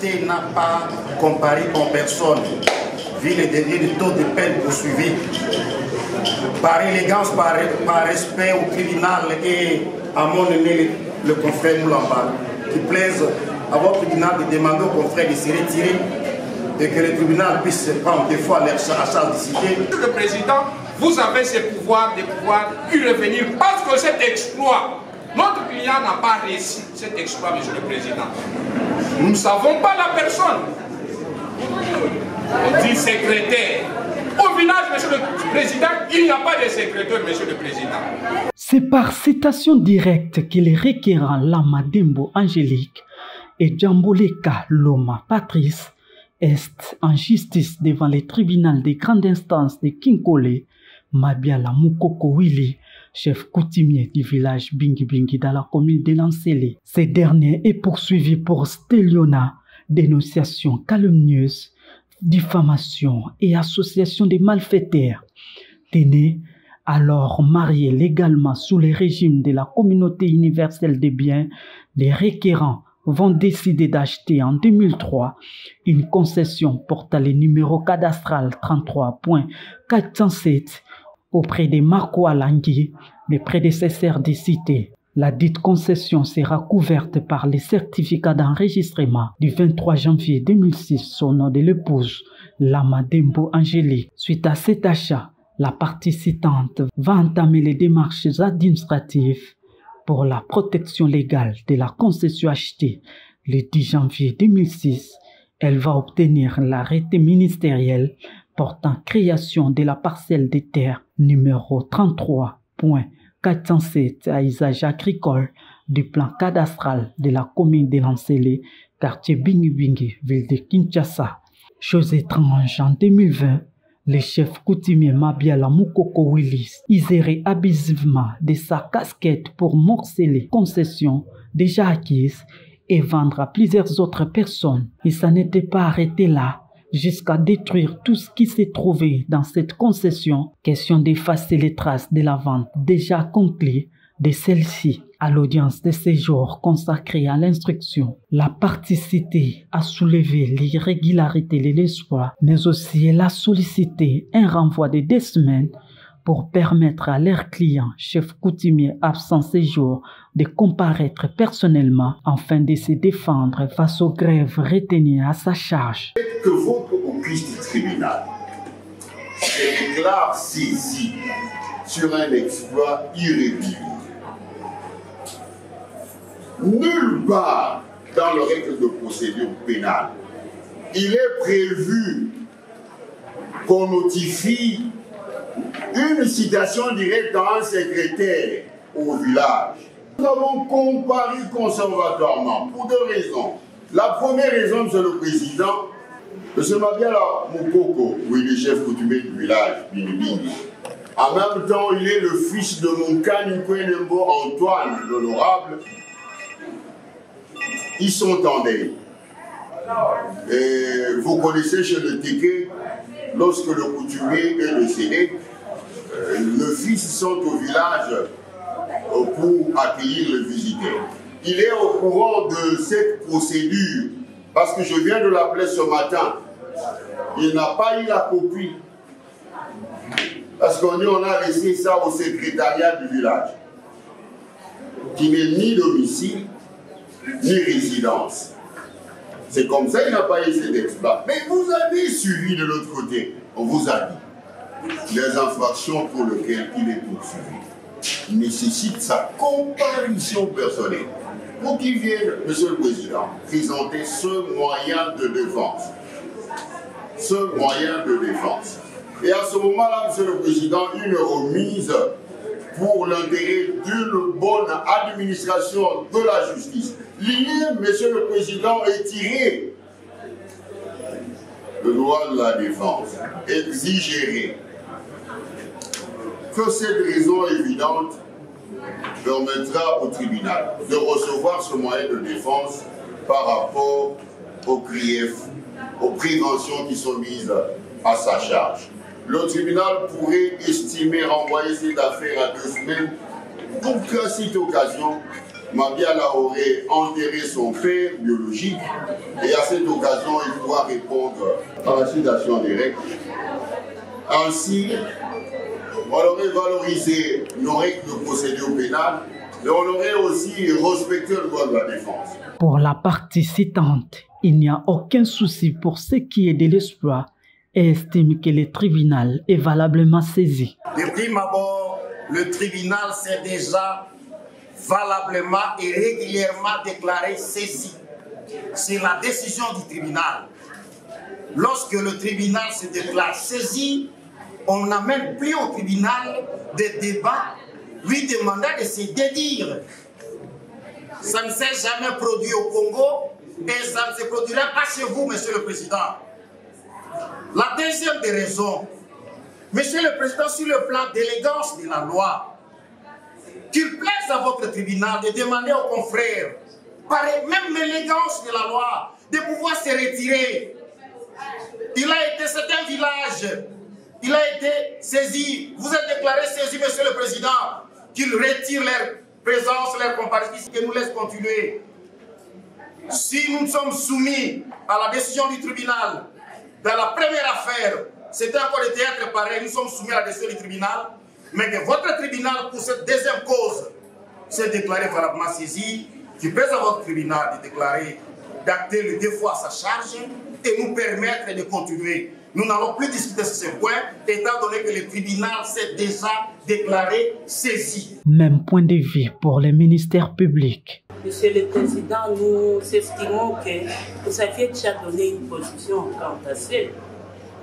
cité n'a pas comparé en personne, vu les degrés de taux de peine poursuivis. Par élégance, par respect au tribunal et à mon aîné, le confrère Moulamba, qui plaise à votre tribunal de demander au confrère de se retirer et que le tribunal puisse prendre des fois leur charge de cité. Le président, vous avez ce pouvoir de pouvoir y revenir parce que cet exploit, notre client n'a pas réussi cet exploit, monsieur le président. Nous ne savons pas la personne. On dit secrétaire. Au village, monsieur le président, il n'y a pas de secrétaire, monsieur le président. C'est par citation directe que les requérants Lama Dembo Angélique et Djamboleka Loma Patrice est en justice devant les tribunaux des grandes instances de Kinkole, Mabiala Moukoko Willy, chef coutumier du village Bingi Bingi dans la commune de Lansele. Ce dernier est poursuivi pour stéliona, dénonciation calomnieuse, diffamation et association de malfaiteurs. Téné, alors marié légalement sous le régime de la communauté universelle des biens, les requérants vont décider d'acheter en 2003 une concession portant le numéro cadastral 33.407 auprès de Marco Langui, les prédécesseurs des cités. La dite concession sera couverte par les certificats d'enregistrement du 23 janvier 2006 au nom de l'épouse Lama Dembo Angélique. Suite à cet achat, la partie citante va entamer les démarches administratives pour la protection légale de la concession achetée le 10 janvier 2006. Elle va obtenir l'arrêté ministériel portant création de la parcelle de terre numéro 33.407 à usage agricole du plan cadastral de la commune de Lansele, quartier Bingi Bingi, ville de Kinshasa. Chose étrange, en 2020, le chef coutumier Mabiala Moukoko Willis isérait abusivement de sa casquette pour morceler concessions déjà acquises et vendre à plusieurs autres personnes. Et ça n'était pas arrêté là, jusqu'à détruire tout ce qui s'est trouvé dans cette concession. Question d'effacer les traces de la vente déjà conclue de celle-ci. À l'audience de séjour consacrée à l'instruction, la partie citée a soulevé l'irrégularité de l'espoir, mais aussi elle a sollicité un renvoi de 2 semaines pour permettre à leurs clients, chefs coutumiers absents séjour, de comparaître personnellement afin de se défendre face aux grèves retenues à sa charge. Que votre office du tribunal se déclare saisi sur un exploit irrégulier. Nulle part dans le règle de procédure pénale, il est prévu qu'on notifie une citation directe à un secrétaire au village. Nous avons comparé conservatoirement pour 2 raisons. La première raison, monsieur le président, M. Mabiala Moukoko, oui, le chef coutumier du village, Binibingi. En même temps, il est le fils de mon Nkwenembo Antoine, l'honorable. Ils sont en deuil. Et vous connaissez chez le Téké, lorsque le coutumier est décédé, le fils sont au village pour accueillir le visiteur. Il est au courant de cette procédure parce que je viens de l'appeler ce matin. Il n'a pas eu la copie parce qu'on a laissé ça au secrétariat du village qui n'est ni domicile ni résidence. C'est comme ça qu'il n'a pas eu cet exploit. Mais vous avez suivi de l'autre côté. On vous a dit les infractions pour lesquelles il est poursuivi nécessitent sa comparution personnelle. Pour qu'il vienne, Monsieur le Président, présenter ce moyen de défense. Ce moyen de défense. Et à ce moment-là, Monsieur le Président, une remise pour l'intérêt d'une bonne administration de la justice. L'idée, Monsieur le Président, est tiré. Le droit de la défense exigerait que cette raison évidente permettra au tribunal de recevoir ce moyen de défense par rapport aux griefs, aux préventions qui sont mises à sa charge. Le tribunal pourrait estimer renvoyer cette affaire à 2 semaines pour qu'à cette occasion, Mabiala aurait enterré son père biologique et à cette occasion, il doit répondre à la citation directe. Ainsi, on aurait valorisé nos règles de procédure pénale, mais on aurait aussi respecté le droit de la défense. Pour la partie citante, il n'y a aucun souci pour ce qui est de l'espoir et estime que le tribunal est valablement saisi. De prime abord, le tribunal s'est déjà valablement et régulièrement déclaré saisi. C'est la décision du tribunal. Lorsque le tribunal se déclare saisi, on n'amène plus au tribunal des débats lui demandant de se dédire. Ça ne s'est jamais produit au Congo et ça ne se produira pas chez vous, Monsieur le Président. La deuxième des raisons, Monsieur le Président, sur le plan d'élégance de la loi, qu'il plaise à votre tribunal de demander aux confrères, par même l'élégance de la loi, de pouvoir se retirer. C'est un village, il a été saisi, vous êtes déclaré saisi, Monsieur le Président, qu'ils retirent leur présence, leur comparatif, et nous laissent continuer. Si nous sommes soumis à la décision du tribunal, dans la première affaire, c'était encore le théâtre pareil, nous sommes soumis à la décision du tribunal, mais que votre tribunal, pour cette deuxième cause, s'est déclaré valablement saisi, qui pèse à votre tribunal de déclarer, d'acter le défaut à sa charge et nous permettre de continuer. Nous n'allons plus discuter sur ce point, étant donné que le tribunal s'est déjà déclaré saisi. Même point de vue pour les ministères publics. Monsieur le Président, nous estimons que vous aviez déjà donné une position quant à ça.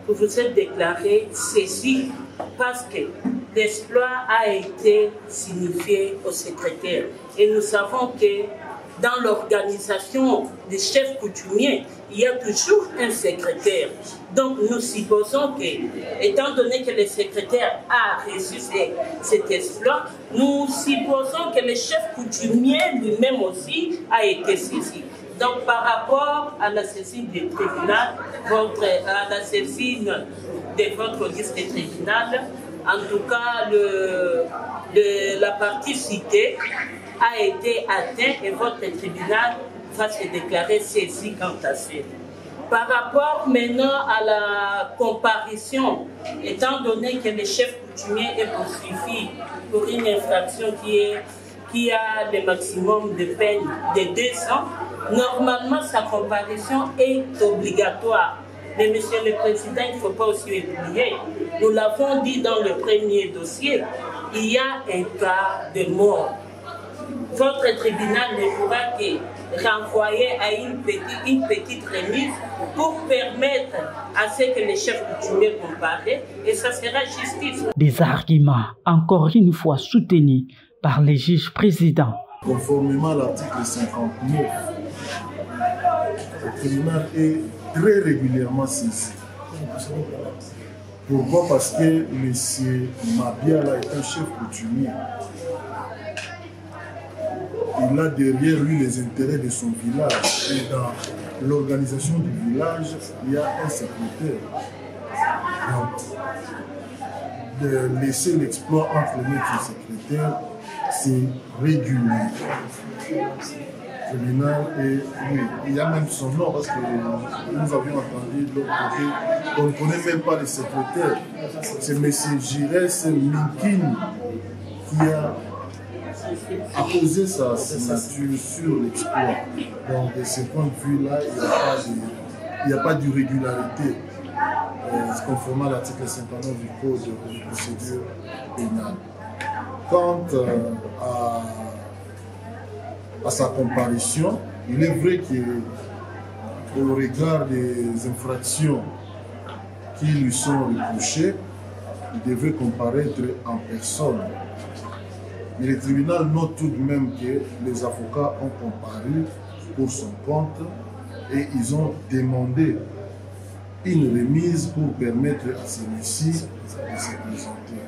Vous vous êtes déclaré saisi parce que l'exploit a été signifié au secrétaire. Et nous savons que dans l'organisation des chefs coutumiers, il y a toujours un secrétaire. Donc nous supposons que, étant donné que le secrétaire a reçu cet exploit, nous supposons que le chef coutumier lui-même aussi a été saisi. Donc par rapport à la saisine du tribunal, à la saisine de votre liste de tribunal, en tout cas la partie citée a été atteinte et votre tribunal va se déclarer saisi quant à ça. Par rapport maintenant à la comparution, étant donné que le chef coutumier est poursuivi pour une infraction qui a le maximum de peine de 2 ans, normalement sa comparution est obligatoire. Mais Monsieur le Président, il ne faut pas aussi oublier, nous l'avons dit dans le premier dossier, il y a un cas de mort. Votre tribunal ne pourra que renvoyer à une petite remise pour permettre à ce que les chefs coutumiers comparent et ça sera justice. Des arguments encore une fois soutenus par les juges présidents. Conformément à l'article 59, le tribunal est très régulièrement saisi. Pourquoi? Parce que M. Mabiala est un chef coutumier. Il a derrière lui les intérêts de son village. Et dans l'organisation du village, il y a un secrétaire. Donc, de laisser l'exploit entre les mains du secrétaire, c'est régulier. Le tribunal est, oui, il y a même son nom parce que nous avions entendu de l'autre côté, on ne connaît même pas le secrétaire. C'est M. Giresse Minkin qui a apposé sa signature sur l'exploit. Donc, de ce point de vue-là, il n'y a pas d'irrégularité. Conformément à l'article 59 du Code de procédure pénale. Quant à sa comparution, il est vrai qu'au regard des infractions qui lui sont reprochées, il devrait comparaître en personne. Mais le tribunal note tout de même que les avocats ont comparu pour son compte et ils ont demandé une remise pour permettre à celui-ci de se présenter.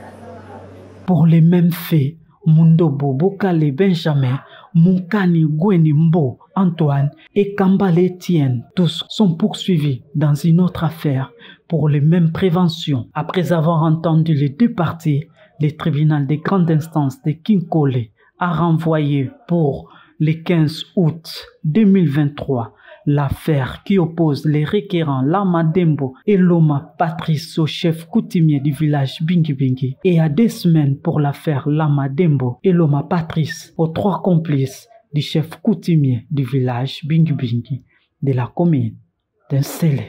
Pour les mêmes faits, Mundobo Bokale Benjamin, Munkani Gweni Mbo Antoine et Kambale Etienne, tous sont poursuivis dans une autre affaire pour les mêmes préventions. Après avoir entendu les deux parties, le tribunal de grande instance de Kinkole a renvoyé pour Le 15 août 2023, l'affaire qui oppose les requérants Lama Dembo et Loma Patrice au chef coutumier du village Bingi Bingi, et à 2 semaines pour l'affaire Lama Dembo et Loma Patrice aux 3 complices du chef coutumier du village Bingi Bingi de la commune d'Nsele.